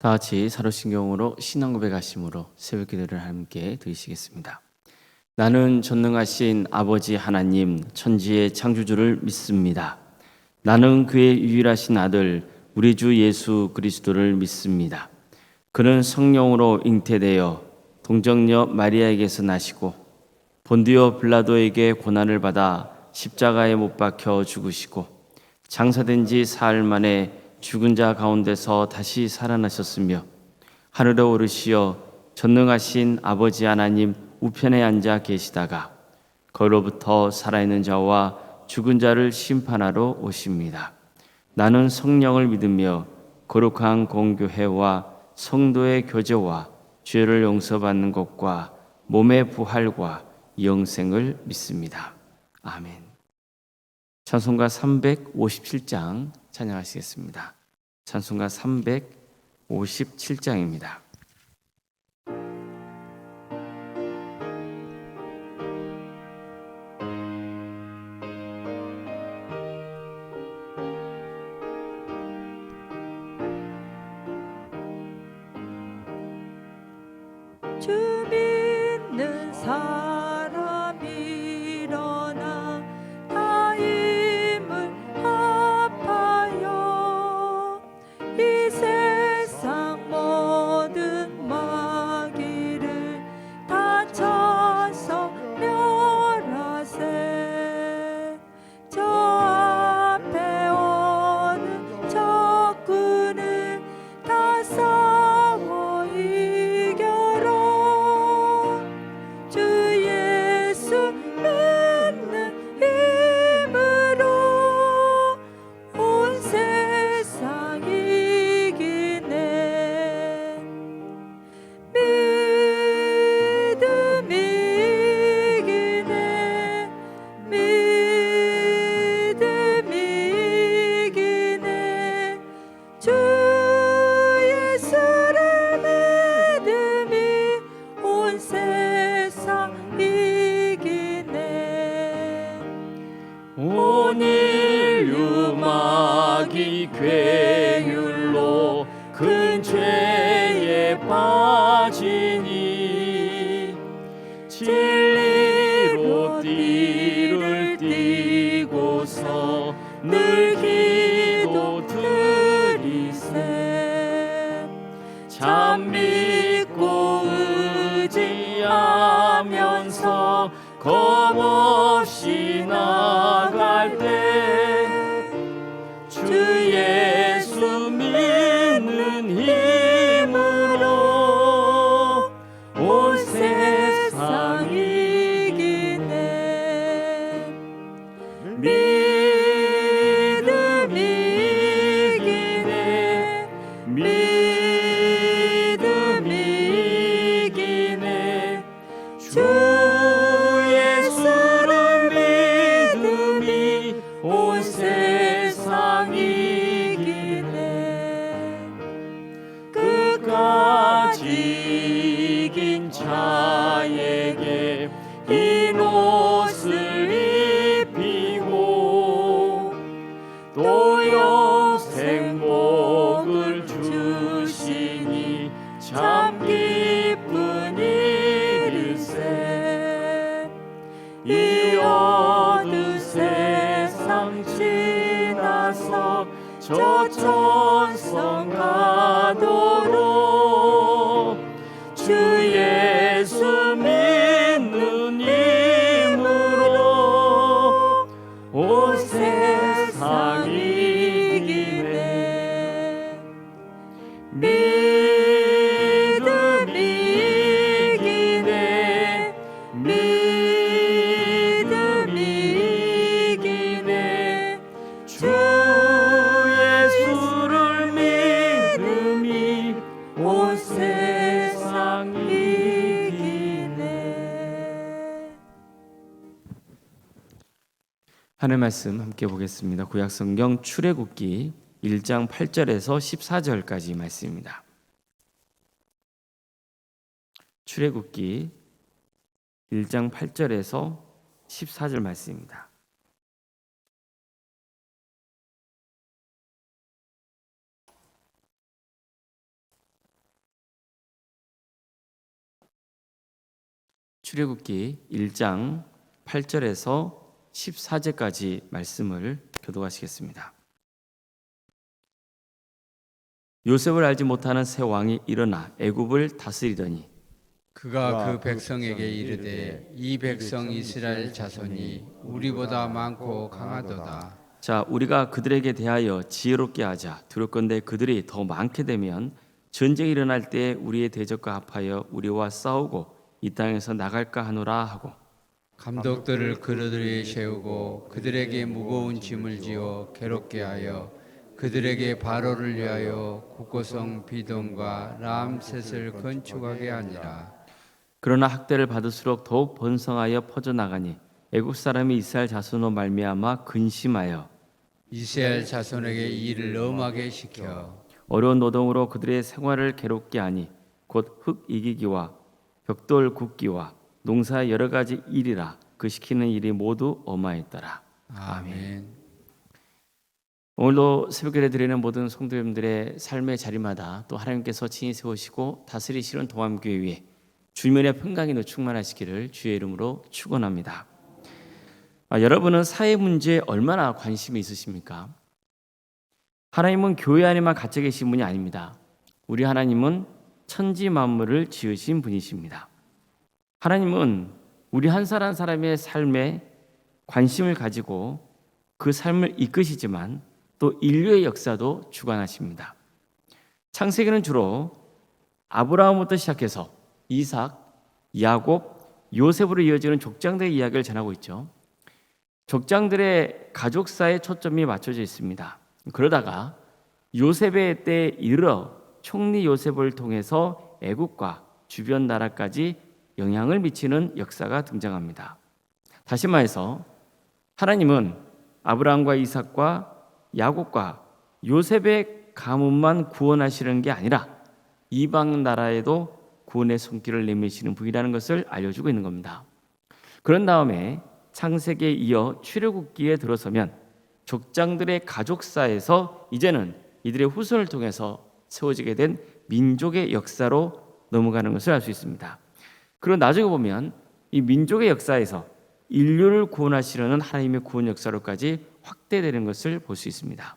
다 같이 사도신경으로 신앙 고백하심으로 새벽 기도를 함께 드리시겠습니다. 나는 전능하신 아버지 하나님 천지의 창조주를 믿습니다. 나는 그의 유일하신 아들 우리 주 예수 그리스도를 믿습니다. 그는 성령으로 잉태되어 동정녀 마리아에게서 나시고 본디오 빌라도에게 고난을 받아 십자가에 못 박혀 죽으시고 장사된 지 사흘 만에 죽은 자 가운데서 다시 살아나셨으며 하늘에 오르시어 전능하신 아버지 하나님 우편에 앉아 계시다가 거기로부터 살아있는 자와 죽은 자를 심판하러 오십니다. 나는 성령을 믿으며 거룩한 공교회와 성도의 교제와 죄를 용서받는 것과 몸의 부활과 영생을 믿습니다. 아멘. 찬송가 357장 찬양하시겠습니다. 찬송가 357장입니다. 주 믿는 사람 일어나 다 힘을 합하여 이 세상 모든 마귀를 다 쳐서 멸하세. 저 앞에 오는 적군을 다 싸워 이겨라. 주 예수 믿는 힘으로 온 세상 이기네. 믿음이 이기네. 믿음이 이기네. 주 예수를 믿음이 온 세상 이기네. 온 인류 마귀 괴율로 큰 죄에 빠지니 진리로 띠를 띠고서 늘 기도 드리세. 참 믿고 의지하면서 겁없이 나갈 때 주 예수 믿는 힘으로 온 세상 이기네. 믿음이 이기네. 믿음이 이기네. 주 예수를 믿음이 온 세상 이기네. 끝까지 이긴 자에게 흰 옷을 입히고 또 영생 복을 주시니 참 기쁜 일일세. 이 어두운 세상 지나서 저 천성 가도록 주 예수 믿는 힘으로 온 세상 이기네. 믿음이 이기네. 믿음이 이기네. 주 예수를 믿음이 온 세상 이기네. 하늘 말씀 함께 보겠습니다. 구약성경 출애굽기 1장 8절에서 14절까지 말씀입니다. 출애굽기 1장 8절에서 14절 말씀입니다. 출애굽기 1장 8절에서 14절까지 말씀을 교독하시겠습니다. 요셉을 알지 못하는 새 왕이 일어나 애굽을 다스리더니 그가 그 백성에게 이르되 이 백성 이스라엘 자손이 우리보다 많고 강하도다. 자, 우리가 그들에게 대하여 지혜롭게 하자. 두렵건대 그들이 더 많게 되면 전쟁이 일어날 때 우리의 대적과 합하여 우리와 싸우고 이 땅에서 나갈까 하노라 하고 감독들을 그들 위에 세우고 그들에게 무거운 짐을 지어 괴롭게 하여 그들에게 바로를 위하여 국고성 비돔과 람셋을 건축하게 하니라. 그러나 학대를 받을수록 더욱 번성하여 퍼져나가니 애굽 사람이 이스라엘 자손으로 말미암아 근심하여 이스라엘 자손에게 이 일을 엄하게 시켜 어려운 노동으로 그들의 생활을 괴롭게 하니 곧 흙 이기기와 벽돌 굽기와 농사의 여러 가지 일이라 그 시키는 일이 모두 어마했더라. 아멘. 오늘도 새벽에 드리는 모든 성도님들의 삶의 자리마다 또 하나님께서 친히 세우시고 다스리시는 동암교회 위에 주님의 평강이 충만하시기를 주의 이름으로 축원합니다. 여러분은 사회 문제에 얼마나 관심이 있으십니까? 하나님은 교회 안에만 갇혀 계신 분이 아닙니다. 우리 하나님은 천지 만물을 지으신 분이십니다. 하나님은 우리 한 사람 한 사람의 삶에 관심을 가지고 그 삶을 이끄시지만 또 인류의 역사도 주관하십니다. 창세기는 주로 아브라함부터 시작해서 이삭, 야곱, 요셉으로 이어지는 족장들의 이야기를 전하고 있죠. 족장들의 가족사에 초점이 맞춰져 있습니다. 그러다가 요셉의 때에 이르러 총리 요셉을 통해서 애국과 주변 나라까지 영향을 미치는 역사가 등장합니다. 다시 말해서 하나님은 아브라함과 이삭과 야곱과 요셉의 가문만 구원하시는 게 아니라 이방 나라에도 구원의 손길을 내미시는 분이라는 것을 알려주고 있는 겁니다. 그런 다음에 창세기에 이어 출애굽기에 들어서면 족장들의 가족사에서 이제는 이들의 후손을 통해서 세워지게 된 민족의 역사로 넘어가는 것을 알 수 있습니다. 그리고 나중에 보면 이 민족의 역사에서 인류를 구원하시려는 하나님의 구원 역사로까지 확대되는 것을 볼 수 있습니다.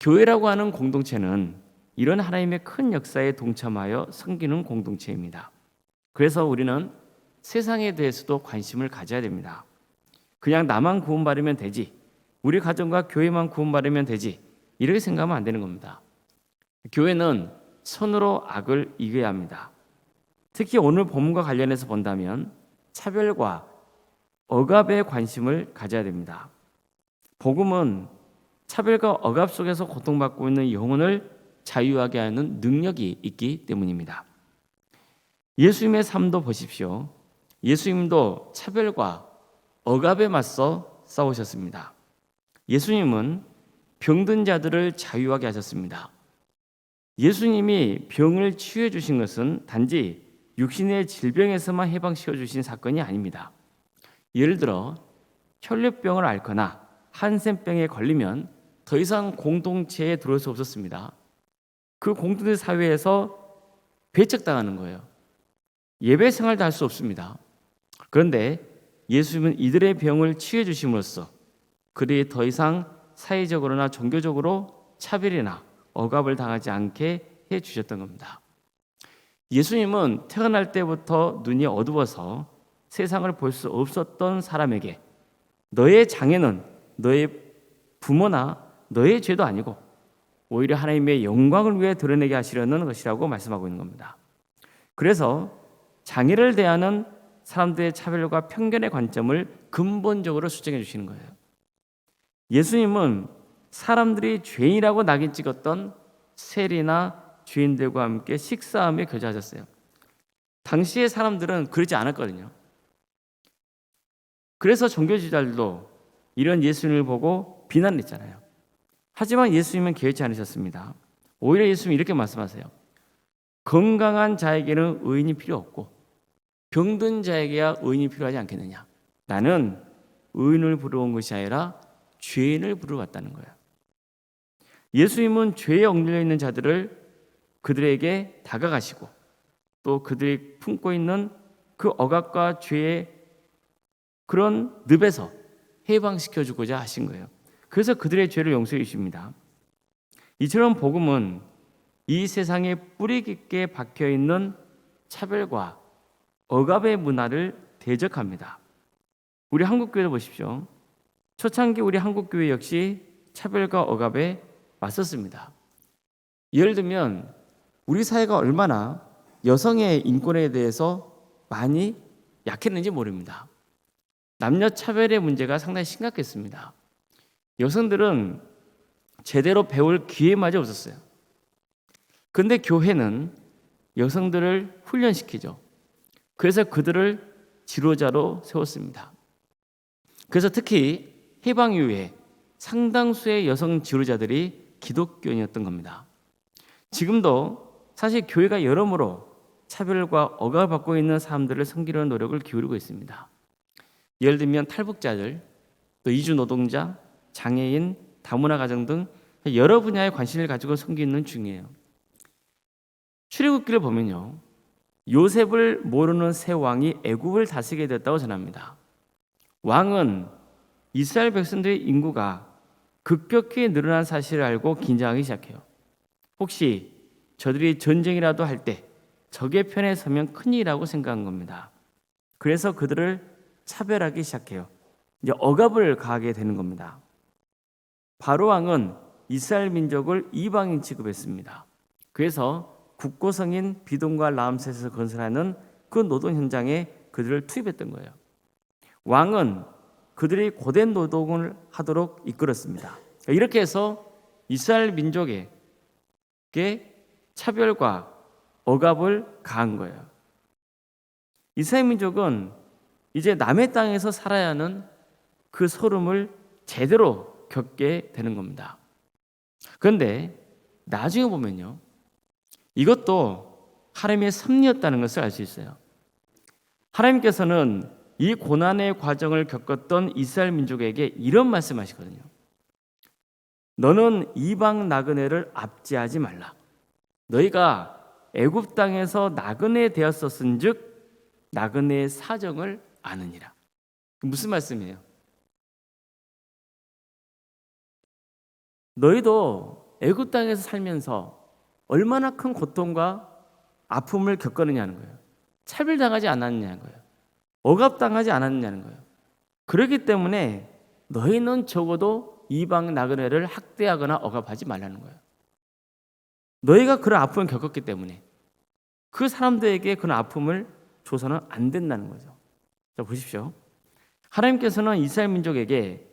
교회라고 하는 공동체는 이런 하나님의 큰 역사에 동참하여 섬기는 공동체입니다. 그래서 우리는 세상에 대해서도 관심을 가져야 됩니다. 그냥 나만 구원받으면 되지, 우리 가정과 교회만 구원받으면 되지, 이렇게 생각하면 안 되는 겁니다. 교회는 선으로 악을 이겨야 합니다. 특히 오늘 본문과 관련해서 본다면 차별과 억압에 관심을 가져야 됩니다. 복음은 차별과 억압 속에서 고통받고 있는 영혼을 자유하게 하는 능력이 있기 때문입니다. 예수님의 삶도 보십시오. 예수님도 차별과 억압에 맞서 싸우셨습니다. 예수님은 병든 자들을 자유하게 하셨습니다. 예수님이 병을 치유해 주신 것은 단지 육신의 질병에서만 해방시켜 주신 사건이 아닙니다. 예를 들어 혈류병을 앓거나 한센병에 걸리면 더 이상 공동체에 들어올 수 없었습니다. 그 공동체 사회에서 배척당하는 거예요. 예배 생활도 할 수 없습니다. 그런데 예수님은 이들의 병을 치유해 주심으로써 그들이 더 이상 사회적으로나 종교적으로 차별이나 억압을 당하지 않게 해 주셨던 겁니다. 예수님은 태어날 때부터 눈이 어두워서 세상을 볼 수 없었던 사람에게 너의 장애는 너의 부모나 너의 죄도 아니고 오히려 하나님의 영광을 위해 드러내게 하시려는 것이라고 말씀하고 있는 겁니다. 그래서 장애를 대하는 사람들의 차별과 편견의 관점을 근본적으로 수정해 주시는 거예요. 예수님은 사람들이 죄인이라고 낙인 찍었던 세리나 죄인들과 함께 식사하며 교제하셨어요. 당시의 사람들은 그러지 않았거든요. 그래서 종교지도자들도 이런 예수님을 보고 비난을 했잖아요. 하지만 예수님은 개의치 않으셨습니다. 오히려 예수님이 이렇게 말씀하세요. 건강한 자에게는 의인이 필요 없고 병든 자에게야 의인이 필요하지 않겠느냐. 나는 의인을 부르러 온 것이 아니라 죄인을 부르러 왔다는 거예요. 예수님은 죄에 얽매여 있는 자들을 그들에게 다가가시고 또 그들이 품고 있는 그 억압과 죄의 그런 늪에서 해방시켜 주고자 하신 거예요. 그래서 그들의 죄를 용서해 주십니다. 이처럼 복음은 이 세상에 뿌리 깊게 박혀 있는 차별과 억압의 문화를 대적합니다. 우리 한국교회를 보십시오. 초창기 우리 한국교회 역시 차별과 억압에 맞섰습니다. 예를 들면 우리 사회가 얼마나 여성의 인권에 대해서 많이 약했는지 모릅니다. 남녀 차별의 문제가 상당히 심각했습니다. 여성들은 제대로 배울 기회마저 없었어요. 그런데 교회는 여성들을 훈련시키죠. 그래서 그들을 지도자로 세웠습니다. 그래서 특히 해방 이후에 상당수의 여성 지도자들이 기독교인이었던 겁니다. 지금도 사실 교회가 여러모로 차별과 억압을 받고 있는 사람들을 섬기려는 노력을 기울이고 있습니다. 예를 들면 탈북자들, 또 이주 노동자, 장애인, 다문화 가정 등 여러 분야에 관심을 가지고 섬기는 중이에요. 출애굽기를 보면요, 요셉을 모르는 새 왕이 애굽을 다스리게 됐다고 전합니다. 왕은 이스라엘 백성들의 인구가 급격히 늘어난 사실을 알고 긴장하기 시작해요. 혹시 저들이 전쟁이라도 할 때 적의 편에 서면 큰일이라고 생각한 겁니다. 그래서 그들을 차별하기 시작해요. 이제 억압을 가하게 되는 겁니다. 바로 왕은 이스라엘 민족을 이방인 취급했습니다. 그래서 국고성인 비돈과 라암셋에서 건설하는 그 노동 현장에 그들을 투입했던 거예요. 왕은 그들이 고된 노동을 하도록 이끌었습니다. 이렇게 해서 이스라엘 민족에게 차별과 억압을 가한 거예요. 이스라엘 민족은 이제 남의 땅에서 살아야 하는 그 소름을 제대로 겪게 되는 겁니다. 그런데 나중에 보면요, 이것도 하나님의 섭리였다는 것을 알 수 있어요. 하나님께서는 이 고난의 과정을 겪었던 이스라엘 민족에게 이런 말씀하시거든요. 너는 이방 나그네를 압제하지 말라. 너희가 애굽 땅에서 나그네 되었었은즉 나그네의 사정을 아느니라. 무슨 말씀이에요? 너희도 애굽 땅에서 살면서 얼마나 큰 고통과 아픔을 겪었느냐는 거예요. 차별당하지 않았느냐는 거예요. 억압당하지 않았느냐는 거예요. 그렇기 때문에 너희는 적어도 이방 나그네를 학대하거나 억압하지 말라는 거예요. 너희가 그런 아픔을 겪었기 때문에 그 사람들에게 그런 아픔을 줘서는 안 된다는 거죠. 자, 보십시오. 하나님께서는 이스라엘 민족에게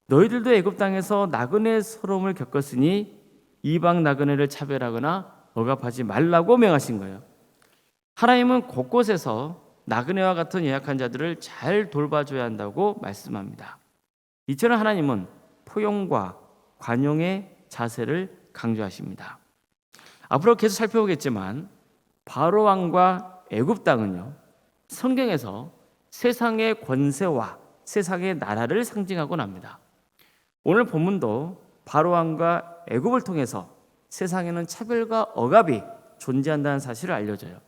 너희들도 애굽 땅에서 나그네 서러움을 겪었으니 이방 나그네를 차별하거나 억압하지 말라고 명하신 거예요. 하나님은 곳곳에서 나그네와 같은 연약한 자들을 잘 돌봐줘야 한다고 말씀합니다. 이처럼 하나님은 포용과 관용의 자세를 강조하십니다. 앞으로 계속 살펴보겠지만 바로 왕과 애굽 땅은요, 성경에서 세상의 권세와 세상의 나라를 상징하곤 합니다. 오늘 본문도 바로 왕과 애굽을 통해서 세상에는 차별과 억압이 존재한다는 사실을 알려줘요.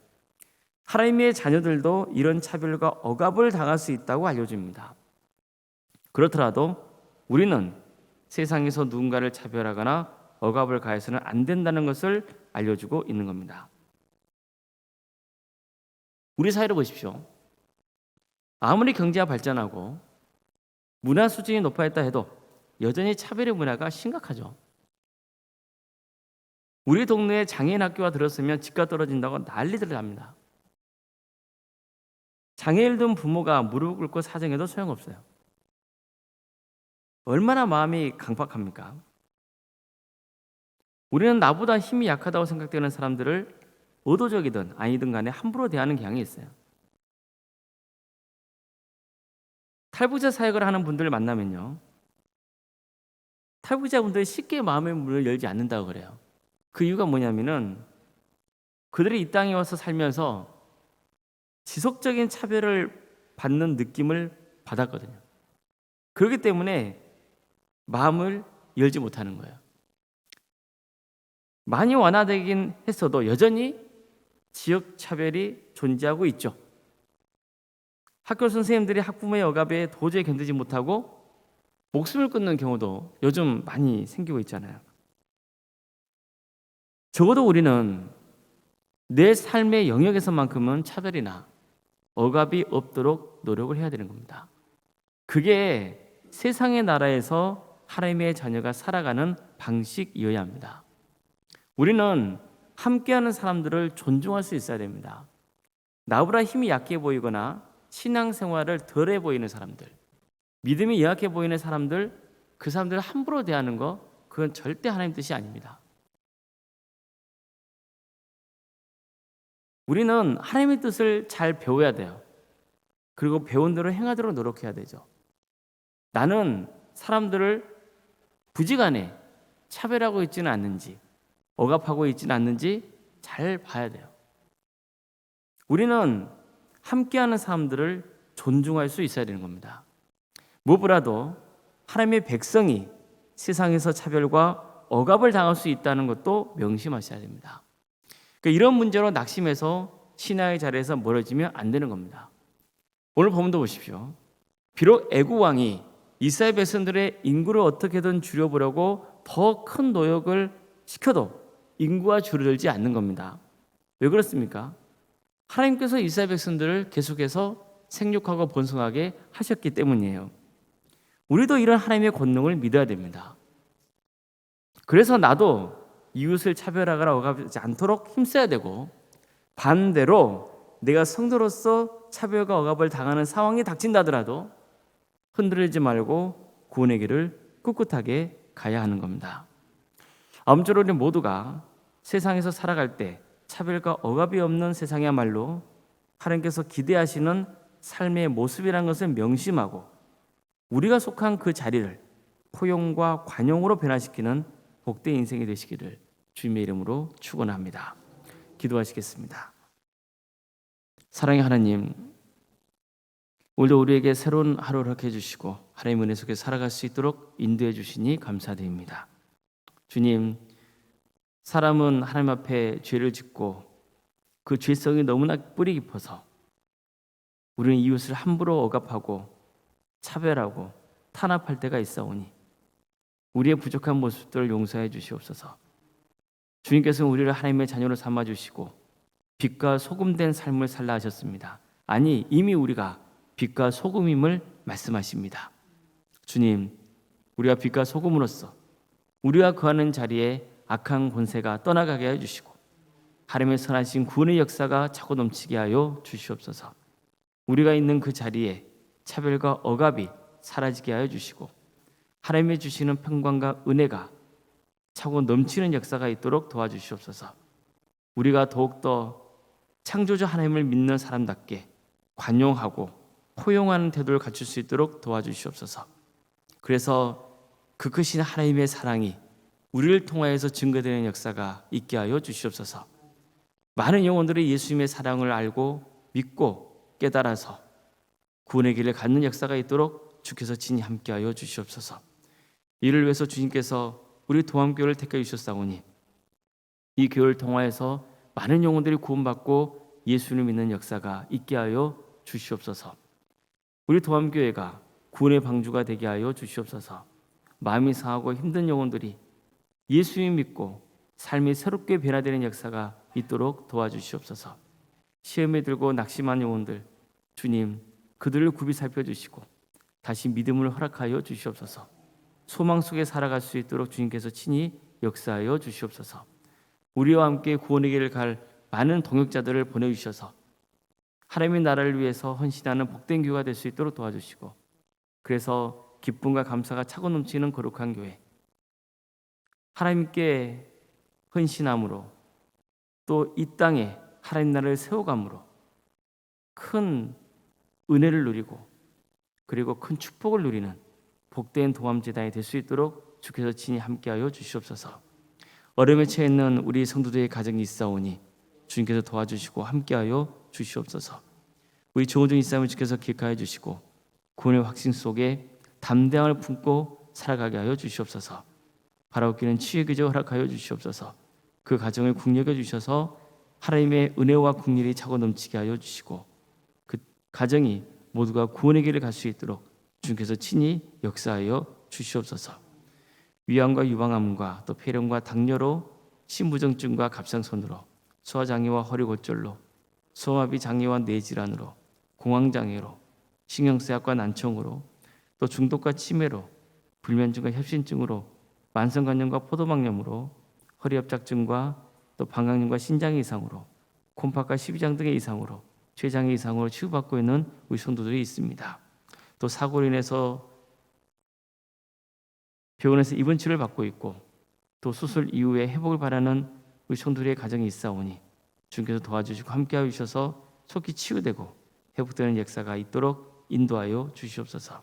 하나님의 자녀들도 이런 차별과 억압을 당할 수 있다고 알려줍니다. 그렇더라도 우리는 세상에서 누군가를 차별하거나 억압을 가해서는 안 된다는 것을 알려주고 있는 겁니다. 우리 사회를 보십시오. 아무리 경제가 발전하고 문화 수준이 높아졌다 해도 여전히 차별의 문화가 심각하죠. 우리 동네에 장애인 학교가 들었으면 집값 떨어진다고 난리들 납니다. 장애를 둔 부모가 무릎 꿇고 사정해도 소용없어요. 얼마나 마음이 강박합니까? 우리는 나보다 힘이 약하다고 생각되는 사람들을 의도적이든 아니든 간에 함부로 대하는 경향이 있어요. 탈북자 사역을 하는 분들을 만나면요, 탈북자분들이 쉽게 마음의 문을 열지 않는다고 그래요. 그 이유가 뭐냐면은 그들이 이 땅에 와서 살면서 지속적인 차별을 받는 느낌을 받았거든요. 그렇기 때문에 마음을 열지 못하는 거예요. 많이 완화되긴 했어도 여전히 지역 차별이 존재하고 있죠. 학교 선생님들이 학부모의 억압에 도저히 견디지 못하고 목숨을 끊는 경우도 요즘 많이 생기고 있잖아요. 적어도 우리는 내 삶의 영역에서만큼은 차별이나 억압이 없도록 노력을 해야 되는 겁니다. 그게 세상의 나라에서 하나님의 자녀가 살아가는 방식이어야 합니다. 우리는 함께하는 사람들을 존중할 수 있어야 됩니다. 나보다 힘이 약해 보이거나 신앙생활을 덜해 보이는 사람들, 믿음이 약해 보이는 사람들, 그 사람들을 함부로 대하는 거, 그건 절대 하나님 뜻이 아닙니다. 우리는 하나님의 뜻을 잘 배워야 돼요. 그리고 배운 대로 행하도록 노력해야 되죠. 나는 사람들을 부지간에 차별하고 있지는 않는지, 억압하고 있지는 않는지 잘 봐야 돼요. 우리는 함께하는 사람들을 존중할 수 있어야 되는 겁니다. 무엇보다도 하나님의 백성이 세상에서 차별과 억압을 당할 수 있다는 것도 명심하셔야 됩니다. 그러니까 이런 문제로 낙심해서 신앙의 자리에서 멀어지면 안 되는 겁니다. 오늘 본문도 보십시오. 비록 애굽 왕이 이스라엘 백성들의 인구를 어떻게든 줄여보려고 더 큰 노력을 시켜도 인구가 줄어들지 않는 겁니다. 왜 그렇습니까? 하나님께서 이스라엘 백성들을 계속해서 생육하고 번성하게 하셨기 때문이에요. 우리도 이런 하나님의 권능을 믿어야 됩니다. 그래서 나도 이웃을 차별하거나 억압하지 않도록 힘써야 되고, 반대로 내가 성도로서 차별과 억압을 당하는 상황이 닥친다더라도 흔들리지 말고 구원의 길을 꿋꿋하게 가야 하는 겁니다. 아무쪼록 우리 모두가 세상에서 살아갈 때 차별과 억압이 없는 세상이야말로 하나님께서 기대하시는 삶의 모습이라는 것을 명심하고 우리가 속한 그 자리를 포용과 관용으로 변화시키는 복된 인생이 되시기를 주님의 이름으로 축원합니다. 기도하시겠습니다. 사랑의 하나님, 오늘도 우리에게 새로운 하루를 허락해 주시고 하나님의 은혜 속에 살아갈 수 있도록 인도해 주시니 감사드립니다. 주님, 사람은 하나님 앞에 죄를 짓고 그 죄성이 너무나 뿌리 깊어서 우리는 이웃을 함부로 억압하고 차별하고 탄압할 때가 있사오니 우리의 부족한 모습들을 용서해 주시옵소서. 주님께서는 우리를 하나님의 자녀로 삼아 주시고 빛과 소금 된 삶을 살라 하셨습니다. 아니, 이미 우리가 빛과 소금임을 말씀하십니다. 주님, 우리가 빛과 소금으로서 우리가 거하는 자리에 악한 권세가 떠나가게 하여 주시고 하나님의 선하신 구원의 역사가 차고 넘치게 하여 주시옵소서. 우리가 있는 그 자리에 차별과 억압이 사라지게 하여 주시고 하나님의 주시는 평강과 은혜가 차고 넘치는 역사가 있도록 도와주시옵소서. 우리가 더욱더 창조주 하나님을 믿는 사람답게 관용하고 포용하는 태도를 갖출 수 있도록 도와주시옵소서. 그래서 그 크신 하나님의 사랑이 우리를 통하여서 증거되는 역사가 있게 하여 주시옵소서. 많은 영혼들이 예수님의 사랑을 알고 믿고 깨달아서 구원의 길을 갖는 역사가 있도록 주께서 친히 함께하여 주시옵소서. 이를 위해서 주님께서 우리 도함교회를 택해 주셨사오니 이 교회를 통하여서 많은 영혼들이 구원받고 예수를 믿는 역사가 있게 하여 주시옵소서. 우리 도함교회가 구원의 방주가 되게 하여 주시옵소서. 마음이 상하고 힘든 영혼들이 예수님 믿고 삶이 새롭게 변화되는 역사가 있도록 도와주시옵소서. 시험에 들고 낙심한 영혼들, 주님 그들을 굽이 살펴주시고 다시 믿음을 허락하여 주시옵소서. 소망 속에 살아갈 수 있도록 주님께서 친히 역사하여 주시옵소서. 우리와 함께 구원의 길을 갈 많은 동역자들을 보내주셔서 하나님의 나라를 위해서 헌신하는 복된 교회가 될 수 있도록 도와주시고, 그래서 기쁨과 감사가 차고 넘치는 거룩한 교회, 하나님께 헌신함으로 또 이 땅에 하나님 나라를 세워감으로 큰 은혜를 누리고 그리고 큰 축복을 누리는 복된 도함제단이 될 수 있도록 주께서 친히 함께하여 주시옵소서. 어려움에 처해 있는 우리 성도들의 가정이 있사오니 주님께서 도와주시고 함께하여 주시옵소서. 우리 조은중 이사님을 주께서 기억하여 주시고 구원의 확신 속에 담대함을 품고 살아가게 하여 주시옵소서. 바라옵기는 치유의 기적 허락하여 주시옵소서. 그 가정을 국력여 주셔서 하나님의 은혜와 국률이 차고 넘치게 하여 주시고 그 가정이 모두가 구원의 길을 갈 수 있도록 주님께서 친히 역사하여 주시옵소서. 위암과 유방암과 또 폐렴과 당뇨로, 신부정증과 갑상선으로, 소화장애와 허리골절로, 소화마비 장애와 뇌질환으로, 공황장애로, 신경쇠약과 난청으로, 또 중독과 치매로, 불면증과 협신증으로, 만성관염과 포도막염으로, 허리협착증과 또 방광염과 신장 이상으로, 콩팥과 십이장 등의 이상으로, 췌장의 이상으로 치유받고 있는 우리 성도들이 있습니다. 또 사고로 인해서 병원에서 입원 치료를 받고 있고, 또 수술 이후에 회복을 바라는 우리 성도들의 가정이 있사오니 주님께서 도와주시고 함께하여 주셔서 속히 치유되고 회복되는 역사가 있도록 인도하여 주시옵소서.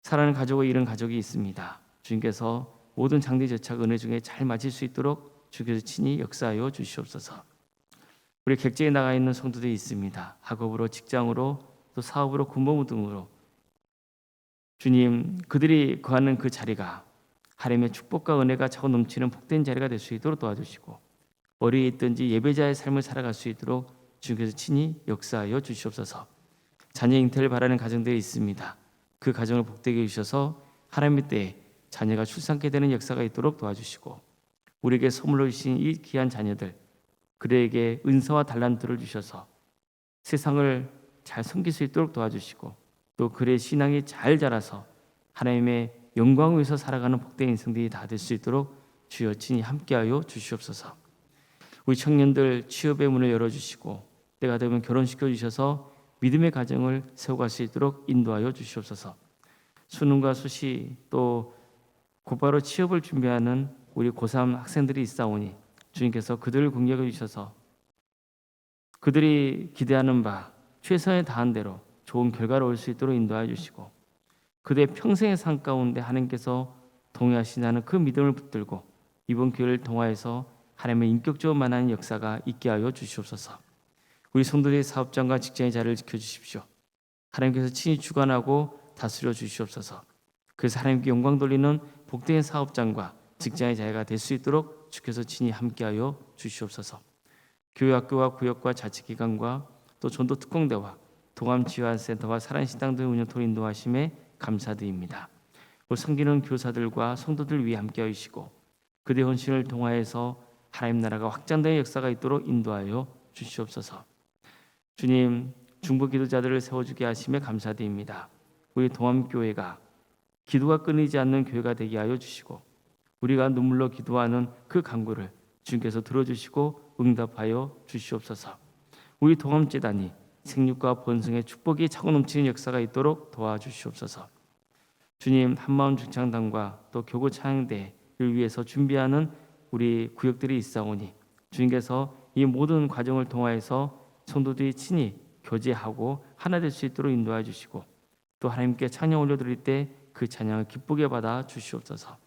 사랑하는 가족을 잃은 가족이 있습니다. 주님께서 모든 장대제착 은혜 중에 잘 맞을 수 있도록 주께서 친히 역사하여 주시옵소서. 우리 객지에 나가 있는 성도들이 있습니다. 학업으로, 직장으로, 또 사업으로, 군복무 등으로 주님, 그들이 거하는 그 자리가 하나님의 축복과 은혜가 차고 넘치는 복된 자리가 될 수 있도록 도와주시고, 어디에 있든지 예배자의 삶을 살아갈 수 있도록 주께서 친히 역사하여 주시옵소서. 자녀 잉태를 바라는 가정들이 있습니다. 그 가정을 복되게 해주셔서 하나님의 때에 자녀가 출산케 되는 역사가 있도록 도와주시고, 우리에게 선물로 주신 이 귀한 자녀들, 그들에게 은사와 달란트를 주셔서 세상을 잘 섬길 수 있도록 도와주시고, 또 그의 신앙이 잘 자라서 하나님의 영광을 위해서 살아가는 복된 인생들이 다 될 수 있도록 주여 친히 함께하여 주시옵소서. 우리 청년들 취업의 문을 열어주시고, 때가 되면 결혼시켜 주셔서 믿음의 가정을 세워갈 수 있도록 인도하여 주시옵소서. 수능과 수시 또 곧바로 취업을 준비하는 우리 고3 학생들이 있사오니 주님께서 그들을 공격해 주셔서 그들이 기대하는 바 최선을 다한 대로 좋은 결과를 올 수 있도록 인도하여 주시고, 그들의 평생의 삶 가운데 하나님께서 동의하시나는 그 믿음을 붙들고 이번 기회를 통하여서 하나님의 인격적으로 만나는 역사가 있게 하여 주시옵소서. 우리 성도들의 사업장과 직장의 자리를 지켜주십시오. 하나님께서 친히 주관하고 다스려 주시옵소서. 그래서 하나님께 영광 돌리는 복된 사업장과 직장의 자리가 될 수 있도록 주께서 친히 함께하여 주시옵소서. 교회, 학교와 구역과 자치기관과 또 전도 특공대와 동암지원센터와 사랑식당 등 운영 토로 인도하심에 감사드립니다. 우리 섬기는 교사들과 성도들 위해 함께하여 주시고, 그들의 헌신을 통하여서 하나님 나라가 확장되는 역사가 있도록 인도하여 주시옵소서. 주님, 중보 기도자들을 세워주게 하심에 감사드립니다. 우리 동암교회가 기도가 끊이지 않는 교회가 되게 하여 주시고, 우리가 눈물로 기도하는 그 간구를 주님께서 들어주시고 응답하여 주시옵소서. 우리 동암재단이 생육과 번성의 축복이 차고 넘치는 역사가 있도록 도와주시옵소서. 주님, 한마음 중창단과 또 교구 찬양대를 위해서 준비하는 우리 구역들이 있사오니 주님께서 이 모든 과정을 통하여서 성도들이 친히 교제하고 하나 될 수 있도록 인도해 주시고, 또 하나님께 찬양 올려드릴 때 그 찬양을 기쁘게 받아 주시옵소서.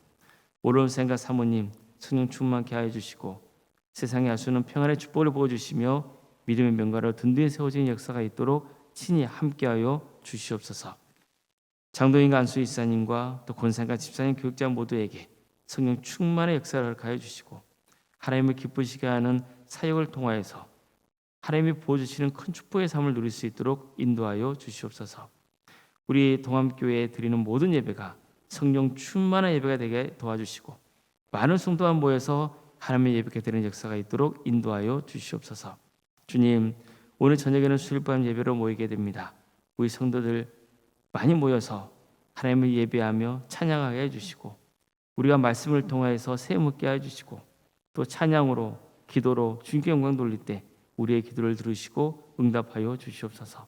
오로운 생각 사모님 성령 충만케 하여 주시고, 세상에 알수는 평안의 축복을 부어주시며 믿음의 명가로 든든히 세워지는 역사가 있도록 친히 함께하여 주시옵소서. 장도인과 안수 이사님과 또 권사님과 집사님, 교육자 모두에게 성령 충만의 역사를 가해 주시고, 하나님을 기쁘시게 하는 사역을 통하여서 하나님이 부어주시는 큰 축복의 삶을 누릴 수 있도록 인도하여 주시옵소서. 우리 동암교회에 드리는 모든 예배가 성령 충만한 예배가 되게 도와주시고, 많은 성도가 모여서 하나님의 예배가 되는 역사가 있도록 인도하여 주시옵소서. 주님, 오늘 저녁에는 수요일밤 예배로 모이게 됩니다. 우리 성도들 많이 모여서 하나님을 예배하며 찬양하게 해주시고, 우리가 말씀을 통하여서 새 묻게 해주시고, 또 찬양으로 기도로 주님께 영광 돌릴 때 우리의 기도를 들으시고 응답하여 주시옵소서.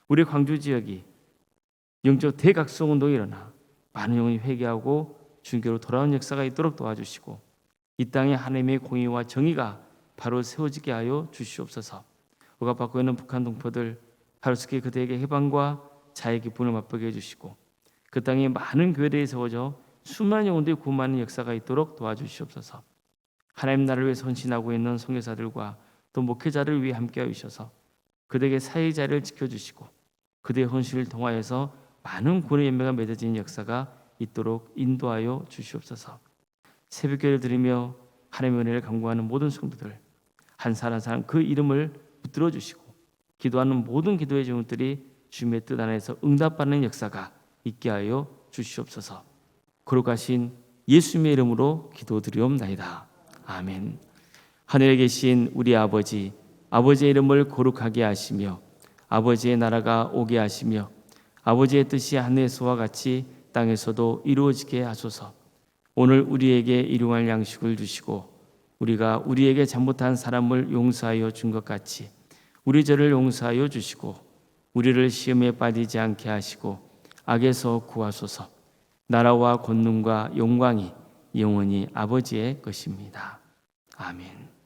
우리 광주 지역이 영적 대각성 운동이 일어나 많은 영혼이 회개하고 주님께로 돌아오는 역사가 있도록 도와주시고, 이 땅에 하나님의 공의와 정의가 바로 세워지게 하여 주시옵소서. 억압받고 있는 북한 동포들 하루속히 그들에게 해방과 자의 기쁨을 맛보게 해주시고, 그 땅에 많은 교회들이 세워져 수많은 영혼들이 구원받는 역사가 있도록 도와주시옵소서. 하나님 나라를 위해 헌신하고 있는 선교사들과 또 목회자를 위해 함께하여 주셔서 그들에게 사회의 자리를 지켜주시고, 그들의 헌신을 통하여서 많은 구원의 열매가 맺어지는 역사가 있도록 인도하여 주시옵소서. 새벽기도를 드리며 하나님의 은혜를 간구하는 모든 성도들 한 사람 한 사람 그 이름을 붙들어 주시고, 기도하는 모든 기도의 제목들이 주님의 뜻 안에서 응답받는 역사가 있게 하여 주시옵소서. 거룩하신 예수님의 이름으로 기도드리옵나이다. 아멘. 하늘에 계신 우리 아버지, 아버지의 이름을 거룩하게 하시며 아버지의 나라가 오게 하시며 아버지의 뜻이 하늘에서와 같이 땅에서도 이루어지게 하소서. 오늘 우리에게 일용할 양식을 주시고 우리가 우리에게 잘못한 사람을 용서하여 준 것 같이 우리 죄를 용서하여 주시고 우리를 시험에 빠지지 않게 하시고 악에서 구하소서. 나라와 권능과 영광이 영원히 아버지의 것입니다. 아멘.